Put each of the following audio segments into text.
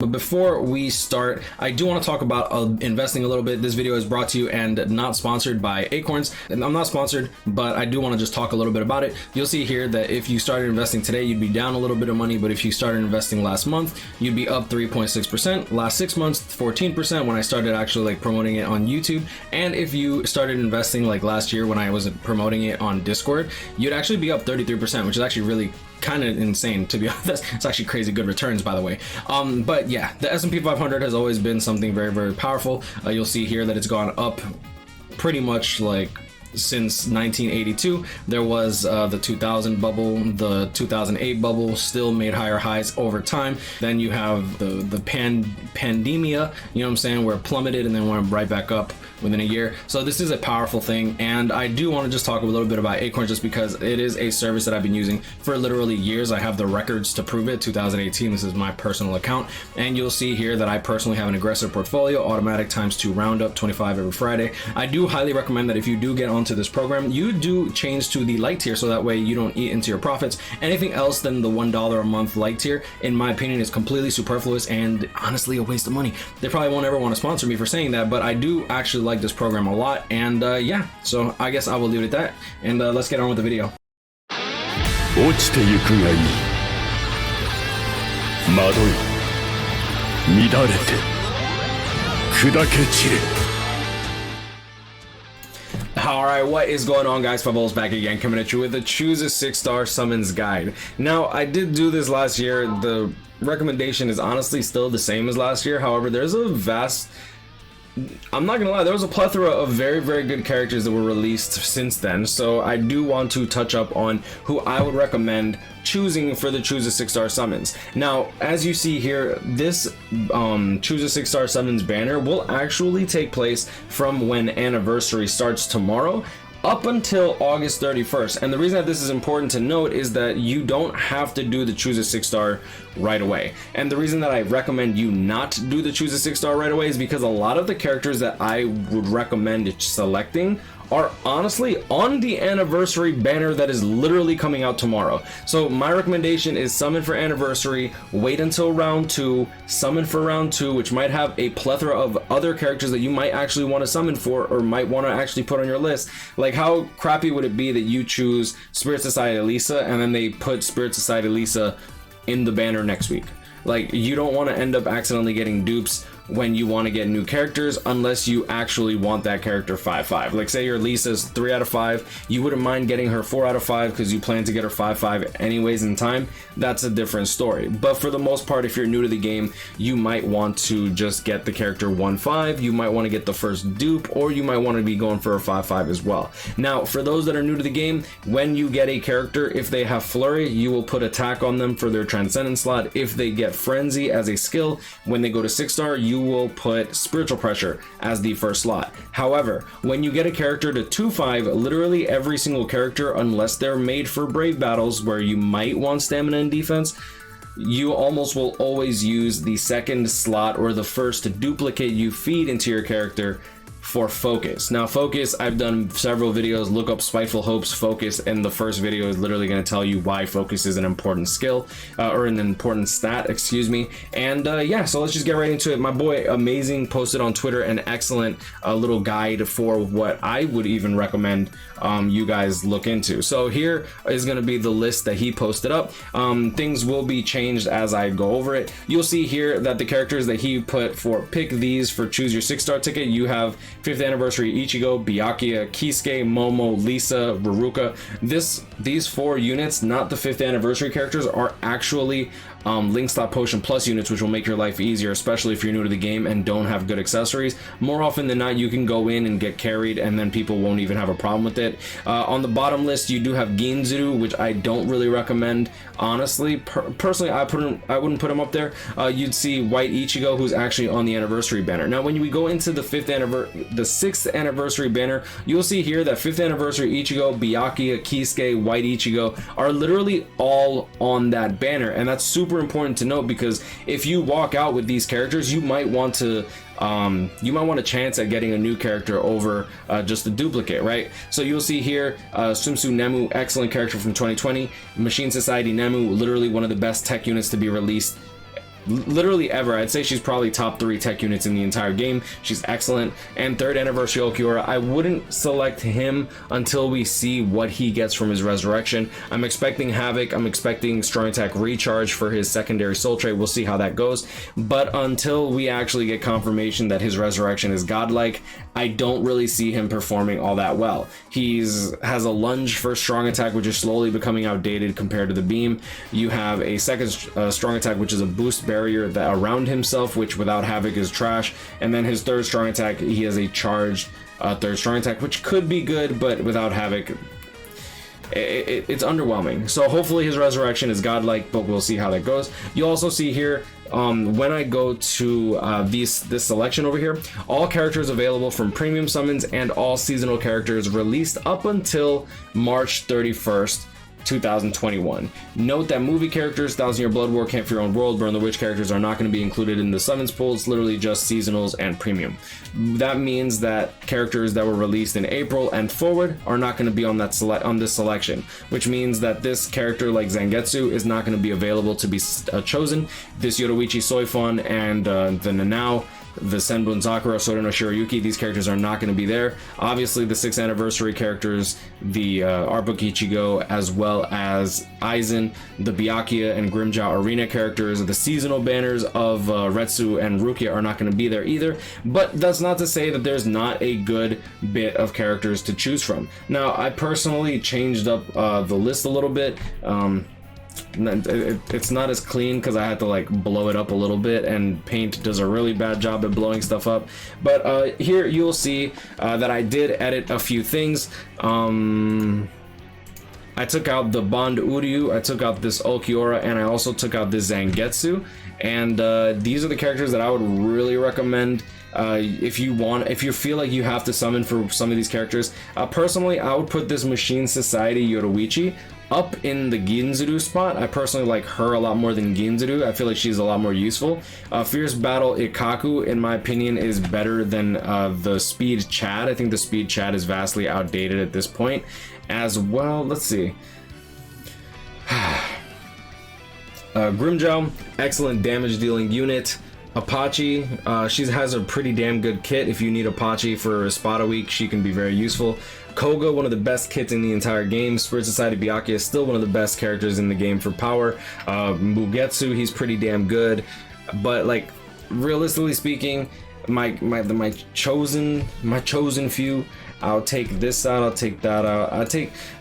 But before we start, I do want to talk about investing a little bit. This video is brought to you and not sponsored by Acorns. And I'm not sponsored, but I do want to just talk a little bit about it. You'll see here that if you started investing today, you'd be down a little bit of money, but if you started investing last month, you'd be up 3.6%. Last 6 months, 14% when I started actually like promoting it on YouTube. And if you started investing like last year when I was promoting it on Discord, you'd actually be up 33%, which is actually really kind of insane, to be honest. It's actually crazy good returns, by the way. But yeah, the S&P 500 has always been something very, very powerful. You'll see here that it's gone up pretty much like since 1982. There was the 2000 bubble, the 2008 bubble still made higher highs over time. Then you have the pandemia, you know what I'm saying, where it plummeted and then went right back up within a year. So this is a powerful thing, and I do want to just talk a little bit about Acorns just because it is a service that I've been using for literally years. I have the records to prove it. 2018, this is my personal account, and you'll see here that I personally have an aggressive portfolio, automatic ×2 roundup, 25 every Friday. I do highly recommend that if you do get onto this program, you do change to the light tier so that way you don't eat into your profits. Anything else than the $1 a month light tier, in my opinion, is completely superfluous and honestly a waste of money. They probably won't ever want to sponsor me for saying that, but I do actually like this program a lot, and yeah, so I guess I will leave it at that, and let's get on with the video. Alright, what is going on, guys? WeBull back again, coming at you with a choose a 6-star summons guide. Now, I did do this last year. The recommendation is honestly still the same as last year. However, there's a vast, I'm not gonna lie, there was a plethora of very, very good characters that were released since then. So I do want to touch up on who I would recommend choosing for the choose a 6-star summons. Now, as you see here, this choose a 6-star summons banner will actually take place from when anniversary starts tomorrow up until August 31st. And the reason that this is important to note is that you don't have to do the choose a 6-star right away. And the reason that I recommend you not do the choose a 6-star right away is because a lot of the characters that I would recommend selecting are honestly on the anniversary banner that is literally coming out tomorrow. So my recommendation is summon for anniversary, wait until round 2, summon for round 2, which might have a plethora of other characters that you might actually want to summon for or might want to actually put on your list. Like, how crappy would it be that you choose Spirit Society Lisa and then they put Spirit Society Lisa in the banner next week? Like, you don't want to end up accidentally getting dupes when you want to get new characters unless you actually want that character 5/5. Like, say your Lisa's 3 out of 5, you wouldn't mind getting her 4 out of 5 because you plan to get her 5/5 anyways in time. That's a different story. But for the most part, if you're new to the game, you might want to just get the character 1/5, you might want to get the first dupe, or you might want to be going for a 5/5 as well. Now, for those that are new to the game, when you get a character, if they have flurry, you will put attack on them for their transcendence slot. If they get frenzy as a skill, when they go to 6-star, you will put spiritual pressure as the first slot. However, when you get a character to 2/5, literally every single character, unless they're made for brave battles where you might want stamina and defense, you almost will always use the second slot or the first duplicate you feed into your character for focus. Now, focus, I've done several videos. Look up Spiteful Hope's focus, and the first video is literally going to tell you why focus is an important skill, or an important stat, excuse me. And yeah, so let's just get right into it. My boy Amazing posted on Twitter an excellent little guide for what I would even recommend you guys look into. So here is going to be the list that he posted up. Things will be changed as I go over it. You'll see here that the characters that he put for pick these for choose your 6-star ticket, you have 5th anniversary Ichigo, Byakuya, Kisuke, Momo, Lisa, Ruruka. These 4 units, not the 5th anniversary characters, are actually Link Stop Potion Plus units, which will make your life easier, especially if you're new to the game and don't have good accessories. More often than not, you can go in and get carried and then people won't even have a problem with it. On the bottom list, you do have Ginzuru, which I don't really recommend. Honestly, personally, I wouldn't put him up there. You'd see White Ichigo, who's actually on the anniversary banner. Now, when we go into the 6th anniversary banner, you'll see here that 5th anniversary Ichigo, Byakuya, Kisuke, White Ichigo are literally all on that banner, and that's super important to note because if you walk out with these characters, you might want to chance at getting a new character over just a duplicate, right? So you'll see here Sumsu Nemu, excellent character from 2020. Machine Society Nemu, literally one of the best tech units to be released literally ever. I'd say she's probably top 3 tech units in the entire game. She's excellent. And 3rd anniversary Ulquiorra, I wouldn't select him until we see what he gets from his resurrection. I'm expecting Havoc. I'm expecting strong attack recharge for his secondary soul trait. We'll see how that goes. But until we actually get confirmation that his resurrection is godlike, I don't really see him performing all that well. Has a lunge for strong attack, which is slowly becoming outdated compared to the beam. You have a second strong attack, which is a boost barrier that around himself, which without Havoc is trash. And then his 3rd strong attack, he has a charged 3rd strong attack, which could be good, but without Havoc, it's underwhelming. So hopefully his resurrection is godlike, but we'll see how that goes. You also see here, when I go to this selection over here, all characters available from premium summons and all seasonal characters released up until March 31st, 2021. Note that movie characters, Thousand Year Blood War, Camp for Your Own World, Burn the Witch characters are not going to be included in the summons pool. It's literally just seasonals and premium. That means that characters that were released in April and forward are not going to be on that this selection, which means that this character like Zangetsu is not going to be available to be chosen. This Yoruichi Soifon and the Nanao, the Senbun Sakura, Sora no Shiroyuki, these characters are not going to be there. Obviously, the 6th anniversary characters, the Art Book Ichigo, as well as Aizen, the Byakuya and Grimmjow Arena characters, the seasonal banners of Retsu and Rukia are not going to be there either. But that's not to say that there's not a good bit of characters to choose from. Now, I personally changed up the list a little bit. It's not as clean because I had to like blow it up a little bit, and Paint does a really bad job at blowing stuff up. But here you'll see that I did edit a few things. I took out the Bond Uryu, I took out this Ulquiorra, and I also took out this Zangetsu. And these are the characters that I would really recommend if you feel like you have to summon for some of these characters. Personally, I would put this Machine Society Yoruichi up in the Ginzuru spot. I personally like her a lot more than Ginzuru. I feel like she's a lot more useful. Fierce Battle Ikaku, in my opinion, is better than the Speed Chad. I think the Speed Chad is vastly outdated at this point as well. Let's see. Grimmjow, excellent damage dealing unit. Apache, she has a pretty damn good kit. If you need Apache for a spot a week, she can be very useful. Koga, one of the best kits in the entire game. Spirit Society Byakuya is still one of the best characters in the game for power. Mugetsu, he's pretty damn good. But like, realistically speaking, my chosen few, I'll take this out, I'll take that out.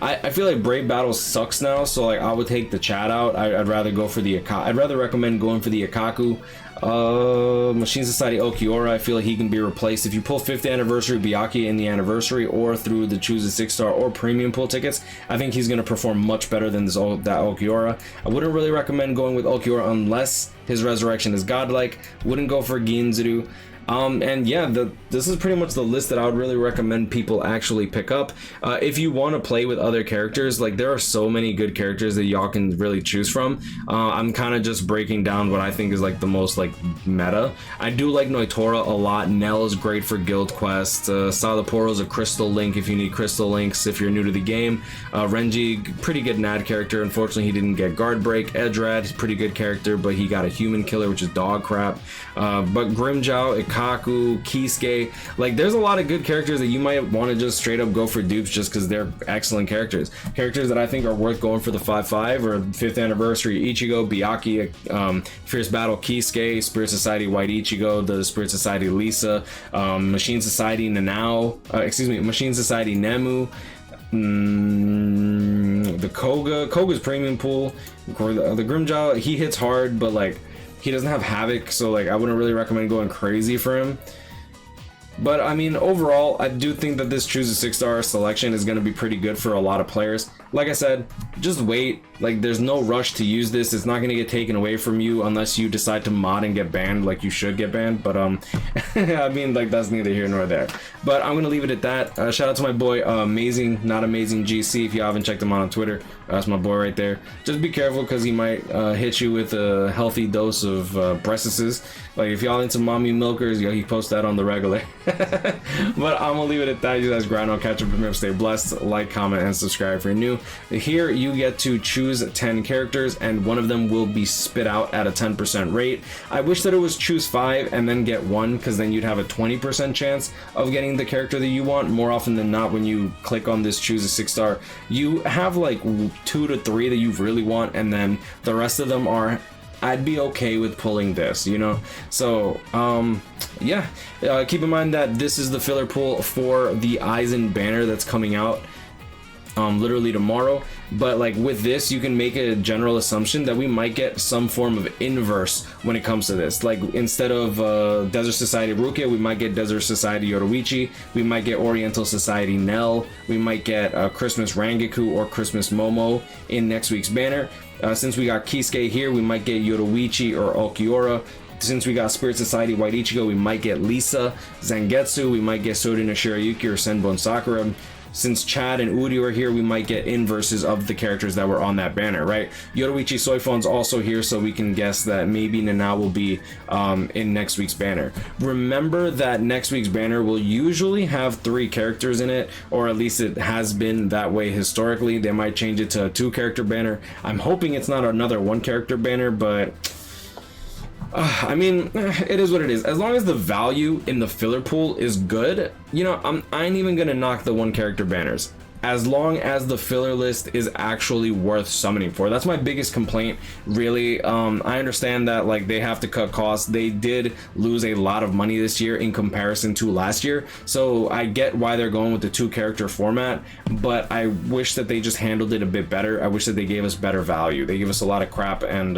I feel like Brave Battle sucks now, so like I would take the Chad out. I'd rather go for the I'd rather recommend going for the Ikaku. Machine Society Ulquiorra, I feel like he can be replaced if you pull 5th anniversary Byakuya in the anniversary or through the choose a 6-star or premium pull tickets. I think he's going to perform much better than that Ulquiorra. I wouldn't really recommend going with Ulquiorra unless his resurrection is godlike. Wouldn't go for Ginzuru. And yeah, this is pretty much the list that I would really recommend people actually pick up. If you want to play with other characters, like there are so many good characters that y'all can really choose from. I'm kind of just breaking down what I think is like the most like meta. I do like Noitora a lot. Nell is great for guild quests. Sadaporo is a crystal link if you need crystal links if you're new to the game. Renji, pretty good Nad character. Unfortunately, he didn't get guard break. Edrad, he's a pretty good character, but he got a human killer, which is dog crap. But Grimmjow, Ikaku, Kisuke, like there's a lot of good characters that you might want to just straight up go for dupes just because they're excellent characters. Characters that I think are worth going for the 5-5 or 5th anniversary Ichigo, Byakuya, Fierce Battle Kisuke, Spirit Society White Ichigo, the Spirit Society Lisa, Machine Society Machine Society Nemu, the Koga's premium pool, the Grimmjow, he hits hard, but like he doesn't have Havoc, so like I wouldn't really recommend going crazy for him. But I mean, overall, I do think that this choose a 6-star selection is going to be pretty good for a lot of players. Like I said, just wait. Like there's no rush to use this. It's not going to get taken away from you unless you decide to mod and get banned, like you should get banned. But I mean, like that's neither here nor there. But I'm going to leave it at that. Shout out to my boy Amazing Not Amazing GC if you haven't checked him out on Twitter. That's my boy right there. Just be careful because he might hit you with a healthy dose of breastises. Like if y'all into mommy milkers, yo, he posts that on the regular. But I'm gonna leave it at that. You guys grind on, catch up, remember, stay blessed. Like, comment, and subscribe if you're new. Here you get to choose 10 characters, and one of them will be spit out at a 10% rate. I wish that it was choose 5 and then get 1, because then you'd have a 20% chance of getting the character that you want. More often than not, when you click on this choose a 6-star, you have like 2 to 3 that you really want, and then the rest of them are, I'd be okay with pulling this, you know. So yeah, keep in mind that this is the filler pool for the Eisen banner that's coming out literally tomorrow. But like with this, you can make a general assumption that we might get some form of inverse when it comes to this. Like instead of Desert Society Rukia, we might get Desert Society Yoruichi, we might get Oriental Society Nell, we might get Christmas Rangiku or Christmas Momo in next week's banner. Since we got Kisuke here, we might get Yoruichi or Okiora. Since we got Spirit Society White Ichigo, we might get Lisa. Zangetsu, we might get Soda no Shirayuki or Senbon Sakura. Since Chad and Uri are here, we might get inverses of the characters that were on that banner, right? Yoruichi Soifon's also here, so we can guess that maybe Nana will be in next week's banner. Remember that next week's banner will usually have 3 characters in it, or at least it has been that way historically. They might change it to a 2-character banner. I'm hoping it's not another 1-character banner, but I mean, it is what it is. As long as the value in the filler pool is good, you know, I ain't even gonna knock the 1-character banners. As long as the filler list is actually worth summoning for. That's my biggest complaint, really. I understand that like they have to cut costs. They did lose a lot of money this year in comparison to last year. So I get why they're going with the 2-character format, but I wish that they just handled it a bit better. I wish that they gave us better value. They give us a lot of crap, and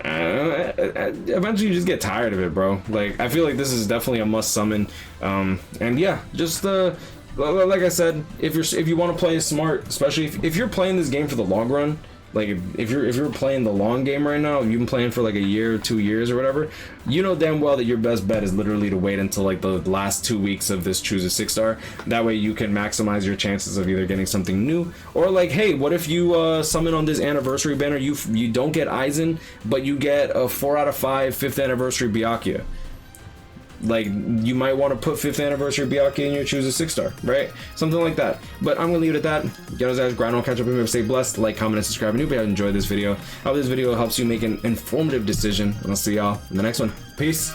eventually you just get tired of it, bro. Like I feel like this is definitely a must summon, and yeah, just like I said, if you want to play smart, especially if you're playing this game for the long run, like if you're playing the long game right now, you've been playing for like a year or 2 years or whatever, you know damn well that your best bet is literally to wait until like the last 2 weeks of this choose a 6-star. That way you can maximize your chances of either getting something new, or like, hey, what if you summon on this anniversary banner, you don't get Eisen, but you get a 4 out of 5 5th anniversary Byakuya. Like you might want to put 5th anniversary Byakuya in your choose a 6-star, right? Something like that. But I'm gonna leave it at that. Guys, grind on, catch up, remember, stay blessed. Like, comment, and subscribe. And if you enjoyed this video, I hope this video helps you make an informative decision. And I'll see y'all in the next one. Peace.